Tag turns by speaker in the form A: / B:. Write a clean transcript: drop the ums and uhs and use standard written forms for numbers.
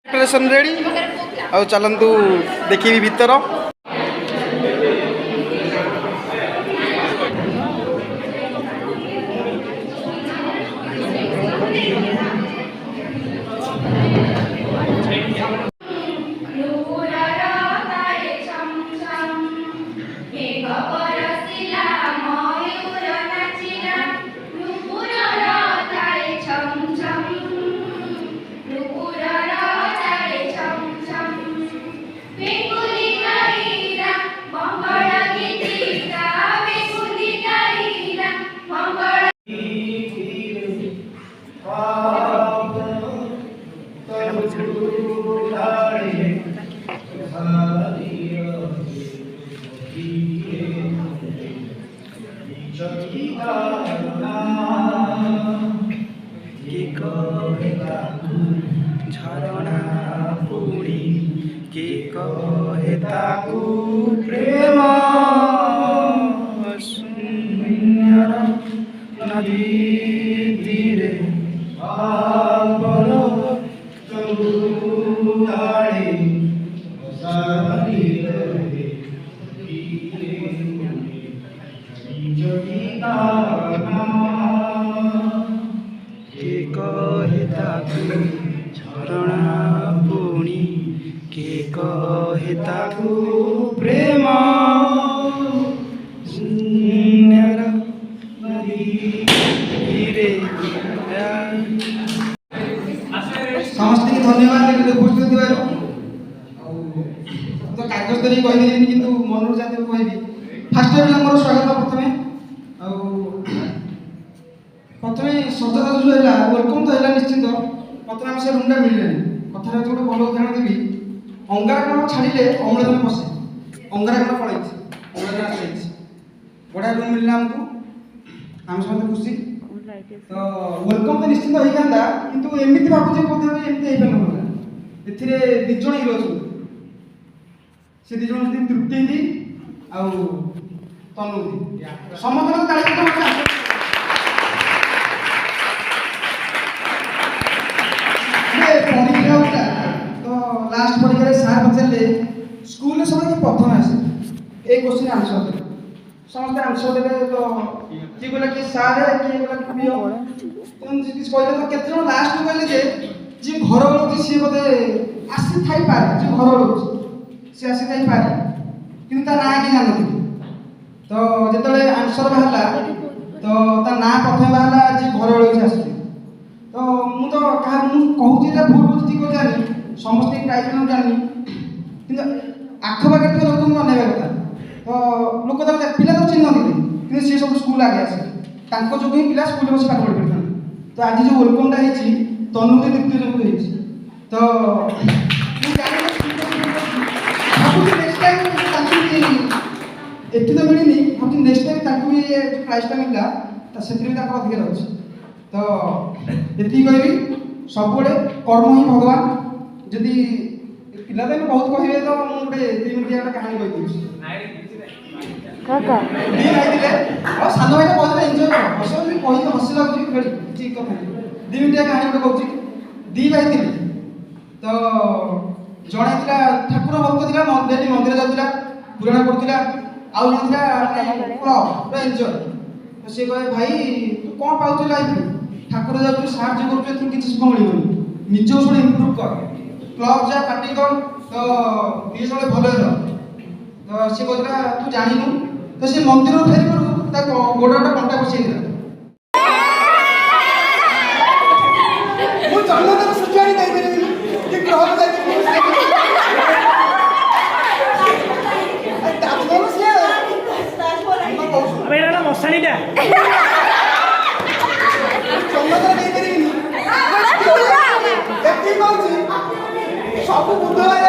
A: preparation ready आ चलतु देखी भीतर झरणा पुणी के कहे ताकू प्रेम शून्यर नदी तीरे झरणा पुणी के कहे ताकू प्रेम शून्यर नदी तीरे
B: समस्त की धन्यवाद उपस्थित तो कागज धरिक कहीदेनि कि मन जाते कहबी फास्ट मोर स्वागत प्रथमे सजग जो है वेलकम तो है निश्चित प्रथम आम से रूमटा मिलने कथा गोटे भल उदाहरण देवी अंगारकाम छाड़े अम्लजान पशे अंगारकाम पड़े अम्लजान आसाई बढ़िया रूम मिलना आमको आम समस्त खुशी तो वेलकम तो निश्चित होता कि एमती भावुचे बोधे एमती हो पार ए दिज हिरो अच्छे से दिज तृप्ति तनु समस्त परीक्षा होता तो लास्ट परीक्षा सार पचारे स्कूल सब प्रथम आसे ये क्वेश्चन आंसर दे समस्त आंसर देते तो किए कहला कि सार किए कहला पिओ कहले तो केते लास्ट कहले जे जी घर रोची सी बोधे आसी थाई पारे जी घर रोची सी आसी थाई पारे किंतु ता ना कि जानती तो जेतले आंसर बाहला तो ता ना प्रथम बाहला जी घर रोची आसी तो मु तो कहा कहूँ भूल बुझ ठीक जानी समस्त प्राइज जानी कि आखपाखे थे लोक अनेवा कथा तो लोक पिला तो चिन्ह कि सी सब स्कूल आगे आसे जो ही पिला स्कूल बस पाठ पढ़ी पारे तो आज जो वेलकमटा होती तनु के द्वितीय जो होती तो एटी तो मिलनी भाई नेक्स्ट टाइम भी प्राइजटा मिलला से अधिकार अच्छे तो ये कहबी सब कर्म ही भगवान जदि पिला तो बहुत कहे तो मुझे 2 मिनिट गोटे कहानी कही सान भाई बहुत एंजय कर हस कही हसी लगुच ठीक कथा 2 मिनिट कहानी गोटे कहूँ 2 भाई थे तो जड़े ठाकुर भक्त था डेली मंदिर जाऊला पुराण पढ़ुला आउ जन क्लब एंजय तो सी कहे भाई तू कौन पाऊ लाइफ ठाकुर जाऊँ साहय कर किसी सुख मिलनी निज थोड़ा इम्प्रूव कर क्लब जा पार्टी कर तो ये सब भल तो सी कहला तू जानू तो सी मंदिर फेर गोड़ा कंटा बसई
C: मशाणी
B: सब बुधवार